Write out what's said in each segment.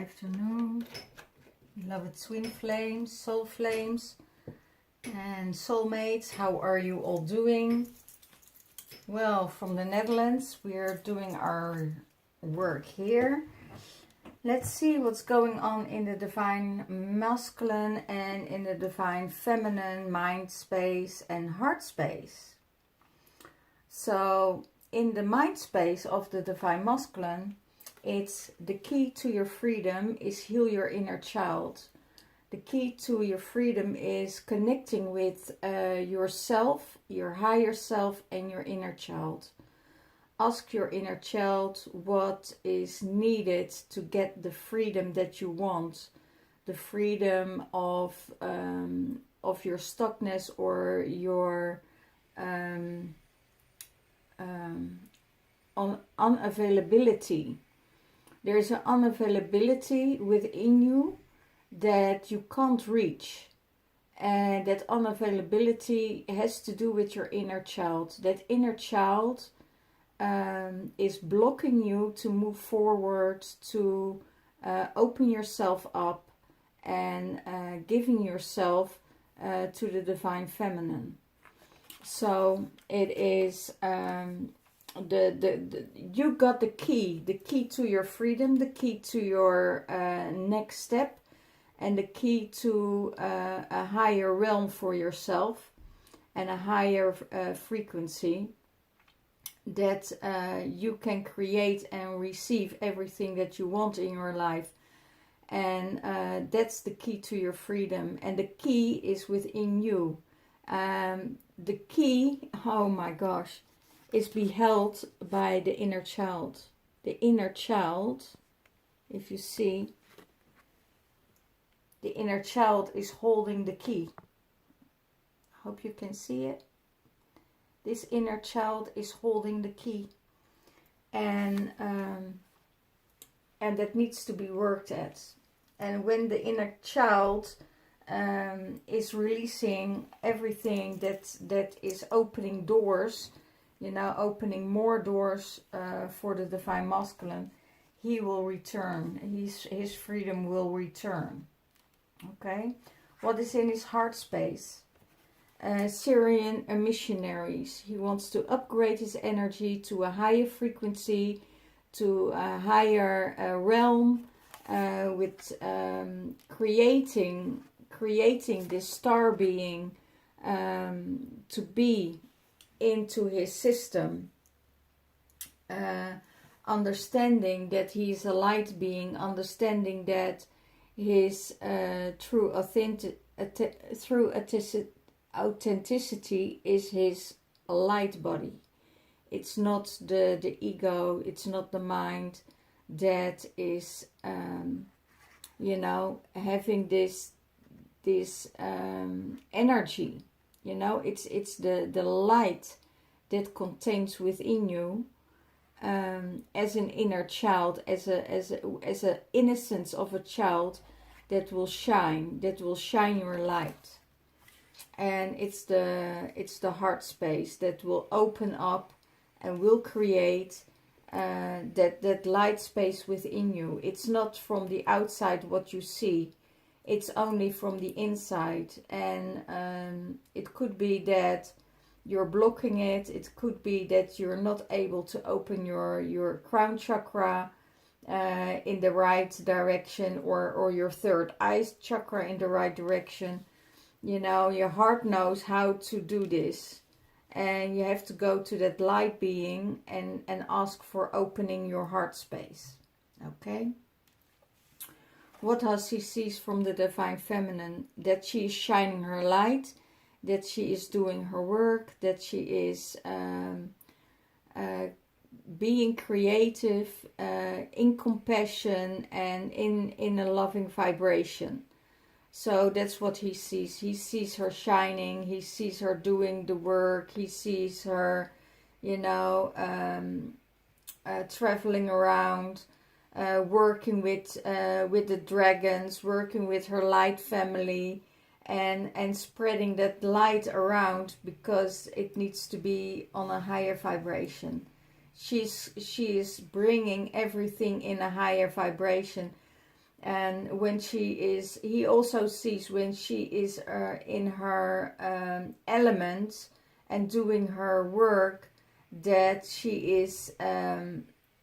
afternoon, beloved twin flames, soul flames, and soulmates. How are you all doing? Well, from the Netherlands, we are doing our work here. Let's see what's going on in the divine masculine and in the divine feminine mind space and heart space. So, in the mind space of the divine masculine, it's the key to your freedom is heal your inner child. The key to your freedom is connecting with yourself, your higher self, and your inner child. Ask your inner child what is needed to get the freedom that you want, the freedom of your stuckness or your unavailability. There is an unavailability within you that you can't reach, and that unavailability has to do with your inner child. That inner child is blocking you to move forward, to open yourself up and giving yourself to the divine feminine. So it is you got the key to your freedom, the key to your next step, and the key to a higher realm for yourself and a higher frequency that you can create and receive everything that you want in your life. And that's the key to your freedom, and the key is within you. The key, oh my gosh, is beheld by the inner child. The inner child, if you see, the inner child is holding the key. I hope you can see it. This inner child is holding the key, and that needs to be worked at. And when the inner child is releasing everything that is opening doors, opening more doors for the divine masculine, he will return. His freedom will return. Okay, what is in his heart space? Syrian missionaries. He wants to upgrade his energy to a higher frequency, to a higher realm, with creating this star being to be into his system, understanding that he is a light being, understanding that his true authenticity is his light body. It's not the ego, it's not the mind that is having this energy. It's the light that contains within you, as an inner child, as a innocence of a child that will shine your light. And it's the heart space that will open up and will create that light space within you. It's not from the outside what you see, it's only from the inside. And it could be that you're blocking it. It could be that you're not able to open your crown chakra in the right direction, or your third eye chakra in the right direction. Your heart knows how to do this, and you have to go to that light being and ask for opening your heart space. Okay, what does he sees from the divine feminine? That she is shining her light, that she is doing her work, that she is being creative, in compassion, and in a loving vibration. So that's what he sees. He sees her shining. He sees her doing the work. He sees her, traveling around, working with the dragons, working with her light family, and spreading that light around, because it needs to be on a higher vibration. She is bringing everything in a higher vibration. And when she is, he also sees when she is in her element and doing her work, that she is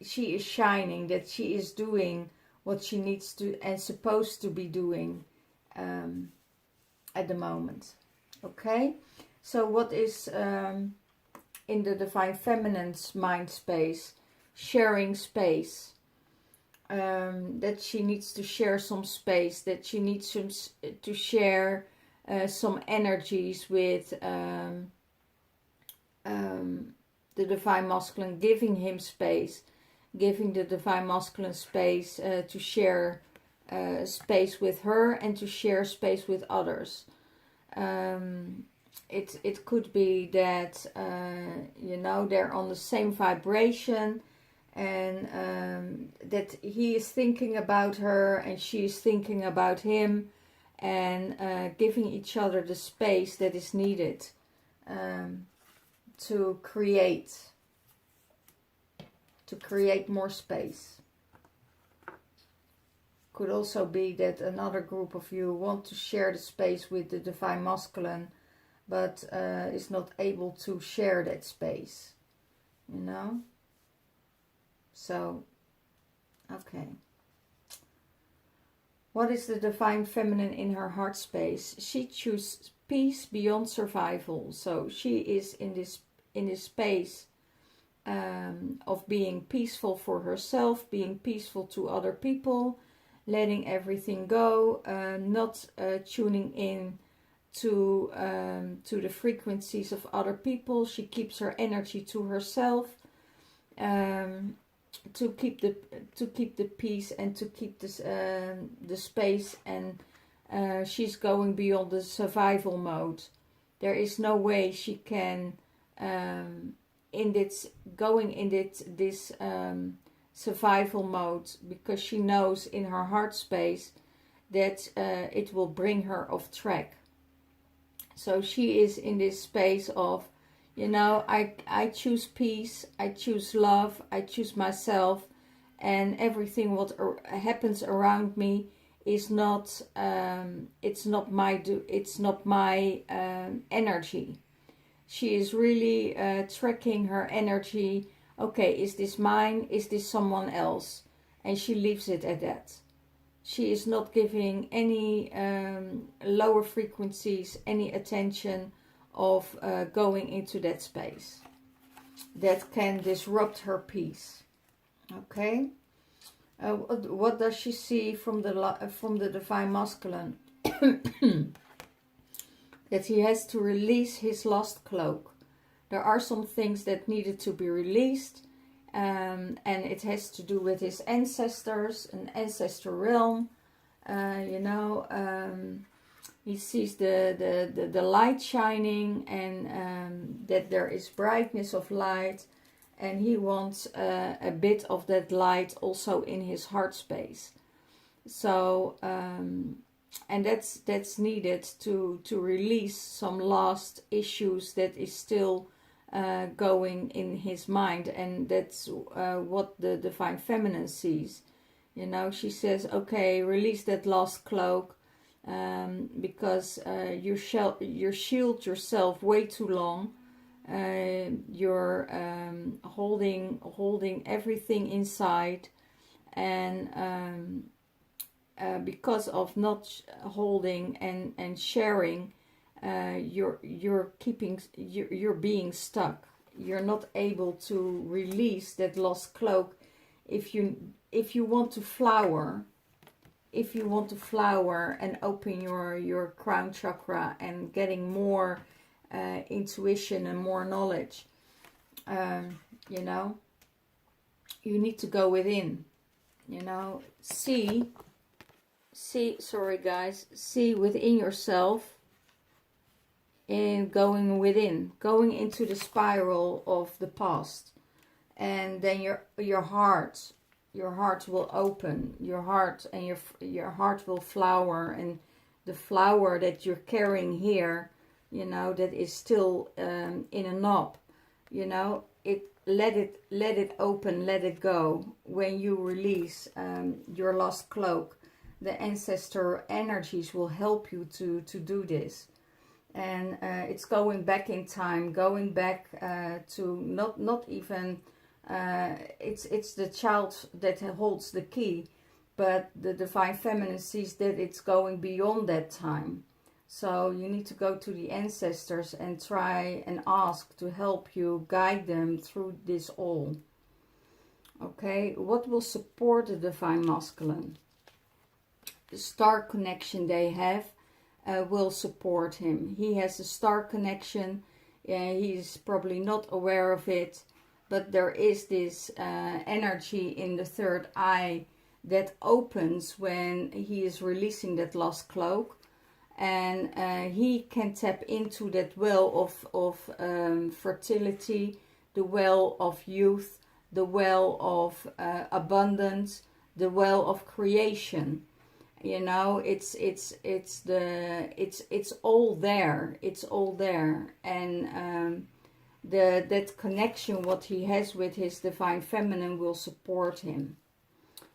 shining, that she is doing what she needs to and supposed to be doing at the moment. Okay, so what is in the Divine Feminine's mind space? Sharing space. That she needs to share some space, that she needs to share some energies with the Divine Masculine, giving him space, giving the Divine Masculine space to share space with her and to share space with others. It could be that you know, they're on the same vibration, and that he is thinking about her and she is thinking about him, and giving each other the space that is needed to create more space. Could also be that another group of you want to share the space with the Divine Masculine, but is not able to share that space, you know. So, okay. What is the Divine Feminine in her heart space? She chooses peace beyond survival. So she is in this space of being peaceful for herself, being peaceful to other people, letting everything go, not tuning in to the frequencies of other people. She keeps her energy to herself. To keep the peace and to keep this the space, and she's going beyond the survival mode. There is no way she can this survival mode, because she knows in her heart space that it will bring her off track. So she is in this space of, you know, I choose peace, I choose love, I choose myself, and everything what happens around me is not it's not my energy. She is really tracking her energy. Okay, is this mine? Is this someone else? And she leaves it at that. She is not giving any lower frequencies any attention of going into that space that can disrupt her peace. Okay, what does she see from the Divine Masculine? That he has to release his lost cloak. There are some things that needed to be released, and it has to do with his ancestors, an ancestor realm. You know, he sees the light shining, and that there is brightness of light, and he wants a bit of that light also in his heart space. So and that's needed to release some last issues that is still going in his mind, and that's what the Divine Feminine sees. You know, she says, okay, release that last cloak, because you shield yourself way too long. You're holding everything inside, and because of not holding and sharing, you're being stuck. You're not able to release that lost cloak. If you want to flower, and open your crown chakra and getting more intuition and more knowledge, you know, you need to go within. You know, see within yourself, and going into the spiral of the past, and then your heart will open, your heart will flower, and the flower that you're carrying here, you know, that is still in a knob, you know, let it open, let it go. When you release your lost cloak, the ancestor energies will help you to do this. And it's going back in time, going back to not even it's the child that holds the key, but the Divine Feminine sees that it's going beyond that time. So you need to go to the ancestors and try and ask to help you, guide them through this all. Okay, what will support the Divine Masculine? The star connection they have will support him. He has a star connection. He's probably not aware of it, but there is this energy in the third eye that opens when he is releasing that last cloak, and he can tap into that well of fertility, the well of youth, the well of abundance, the well of creation. You know, it's all there. It's all there, and that connection what he has with his Divine Feminine will support him,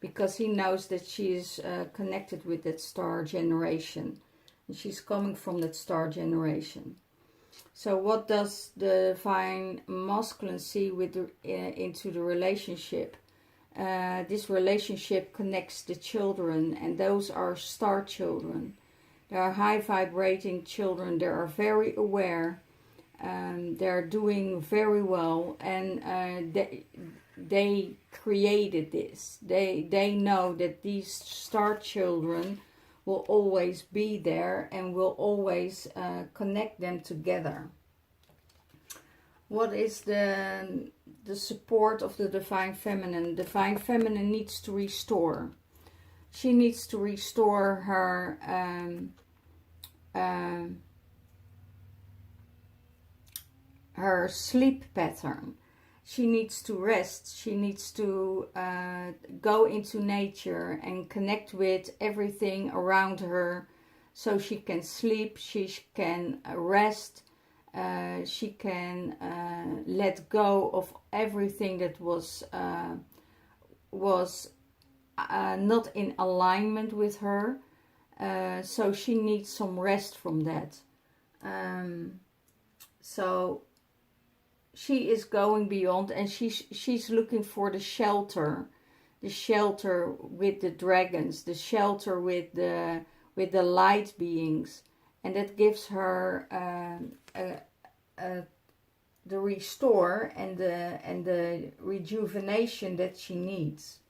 because he knows that she is connected with that star generation, and she's coming from that star generation. So what does the Divine Masculine see with into the relationship? This relationship connects the children, and those are star children. They are high vibrating children. They are very aware. They are doing very well, and they created this. They know that these star children will always be there and will always connect them together. What is the support of the Divine Feminine? Divine Feminine needs to restore. She needs to restore her her sleep pattern. She needs to rest. She needs to go into nature and connect with everything around her, so she can sleep, she can rest, she can let go of everything that was not in alignment with her. So she needs some rest from that. So she is going beyond, and she's looking for the shelter with the dragons, the shelter with the light beings, and that gives her the restore and the rejuvenation that she needs.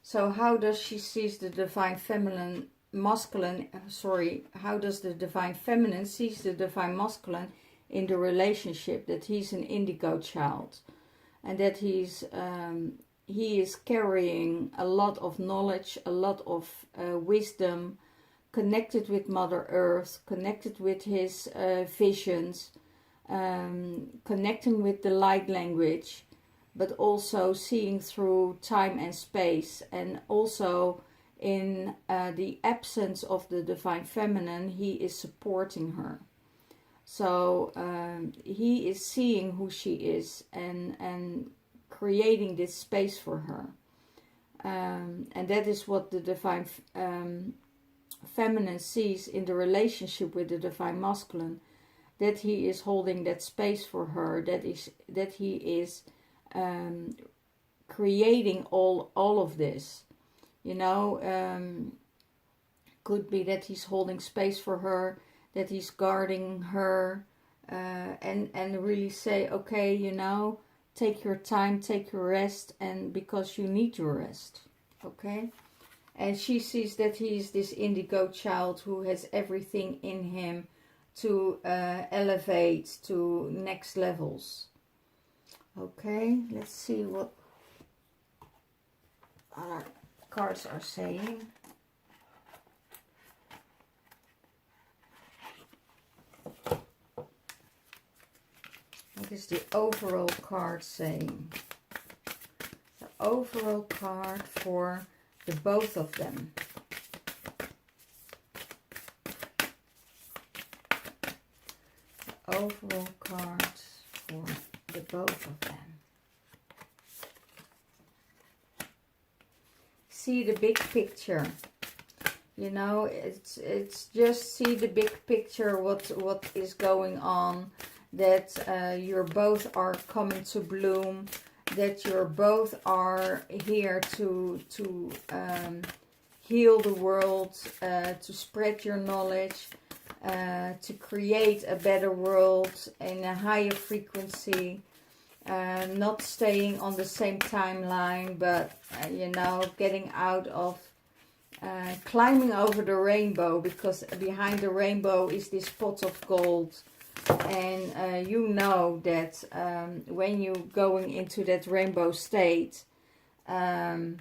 So how does she see the Divine Feminine Masculine? How does the Divine Feminine sees the Divine Masculine in the relationship? That he's an indigo child, and that he is carrying a lot of knowledge, a lot of wisdom, connected with Mother Earth, connected with his visions, connecting with the light language, but also seeing through time and space. And also in the absence of the Divine Feminine, he is supporting her. So he is seeing who she is and creating this space for her. And that is what the Divine Feminine sees in the relationship with the Divine Masculine, that he is holding that space for her, that he is creating all of this. You know, could be that he's holding space for her, that he's guarding her, and really say, okay, you know, take your time, take your rest, and because you need your rest, okay? And she sees that he is this indigo child who has everything in him to elevate to next levels. Okay, let's see what our cards are saying. What is the overall card saying? The overall card for the both of them. The overall cards for the both of them. See the big picture. You know, it's just see the big picture, what is going on, that you're both are coming to bloom, that you're both are here to heal the world, to spread your knowledge, to create a better world in a higher frequency, not staying on the same timeline, but you know, getting out of climbing over the rainbow, because behind the rainbow is this pot of gold. And you know that when you're going into that rainbow state, that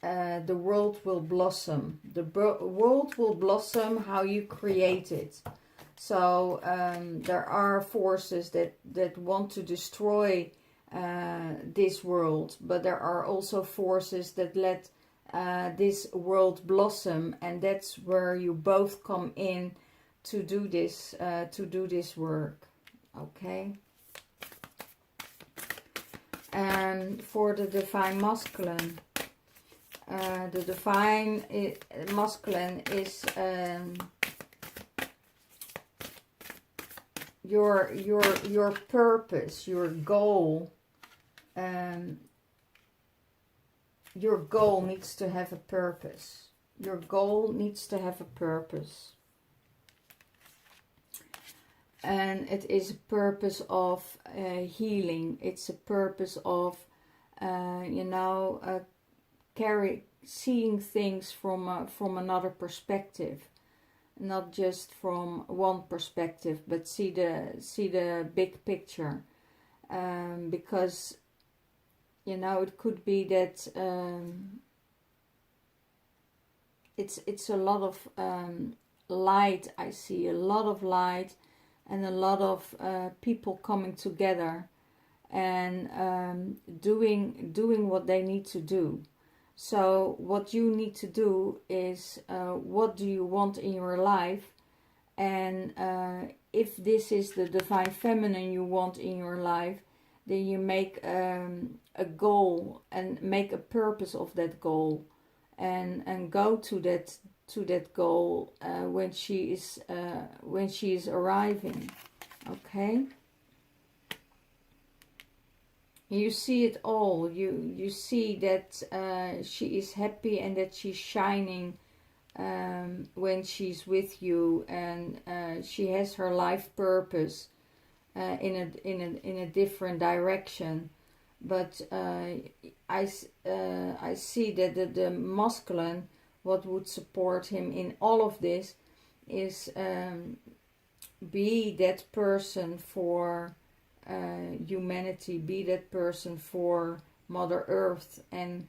the world will blossom. The world will blossom how you create it. So there are forces that want to destroy this world, but there are also forces that let this world blossom, and that's where you both come in to do this work. Okay. And for the divine masculine, the divine masculine is your purpose, your goal. Your goal needs to have a purpose. Your goal needs to have a purpose. And it is a purpose of healing. It's a purpose of, you know, seeing things from another perspective, not just from one perspective, but see the big picture. Because, you know, it could be that it's a lot of light. I see a lot of light. And a lot of people coming together and doing what they need to do. So what you need to do is what do you want in your life, and if this is the divine feminine you want in your life, then you make a goal and make a purpose of that goal, and go to that goal when she is arriving. Okay, you see it all. You see that she is happy and that she's shining when she's with you, and she has her life purpose in a different direction. But I see that the masculine, what would support him in all of this is be that person for humanity, be that person for Mother Earth, and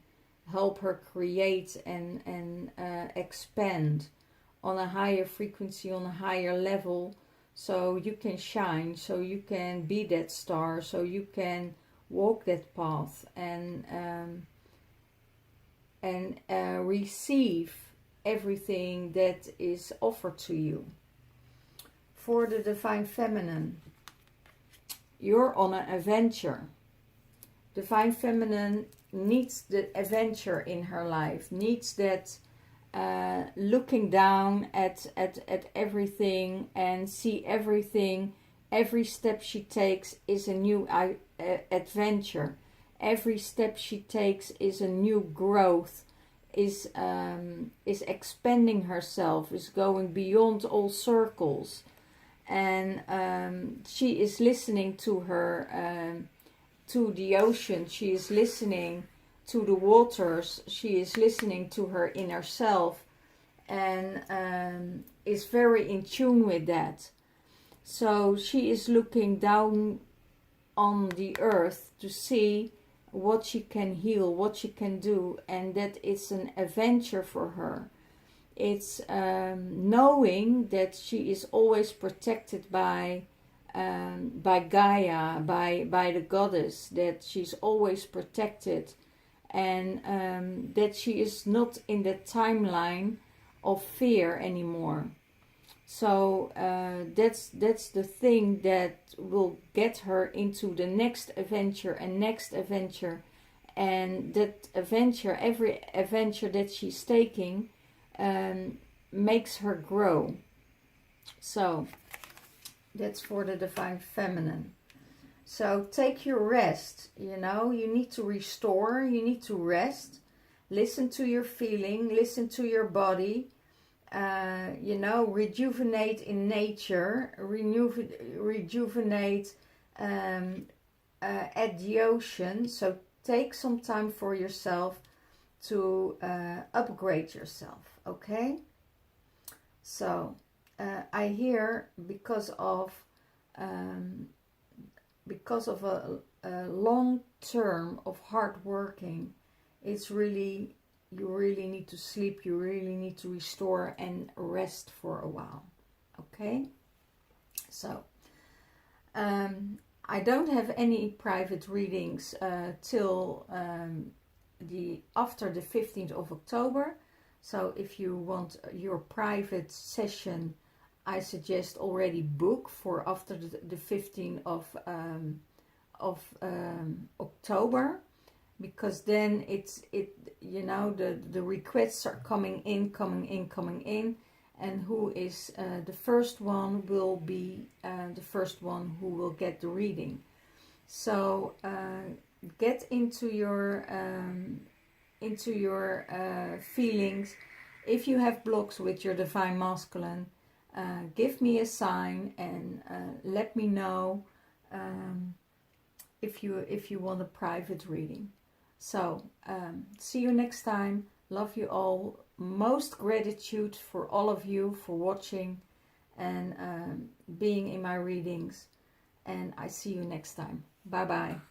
help her create and expand on a higher frequency, on a higher level, so you can shine, so you can be that star, so you can walk that path and receive everything that is offered to you. For the divine feminine, you're on an adventure. Divine feminine needs the adventure in her life, needs that looking down at everything and see everything. Every step she takes is a new adventure. Every step she takes is a new growth, is expanding herself, is going beyond all circles. And she is listening to her, to the ocean. She is listening to the waters. She is listening to her inner self, and is very in tune with that. So she is looking down on the earth to see what she can heal, what she can do, and that it's an adventure for her. It's knowing that she is always protected by Gaia, by the goddess, that she's always protected, and that she is not in the timeline of fear anymore. So that's the thing that will get her into the next adventure and next adventure. And that adventure, every adventure that she's taking, makes her grow. So that's for the Divine Feminine. So take your rest, you know, you need to restore, you need to rest. Listen to your feeling, listen to your body, you know, rejuvenate in nature, rejuvenate at the ocean. So take some time for yourself to upgrade yourself, okay? So I hear because of a long term of hard working, it's really, you really need to sleep, you really need to restore and rest for a while, okay? So I don't have any private readings till after the 15th of October. So if you want your private session, I suggest already book for after the 15th of October, because then you know, the requests are coming in, and who is the first one will be the first one who will get the reading. So get into your feelings. If you have blocks with your Divine Masculine, give me a sign and let me know if you want a private reading. So see you next time. Love you all. Most gratitude for all of you for watching and being in my readings. And I see you next time. Bye bye.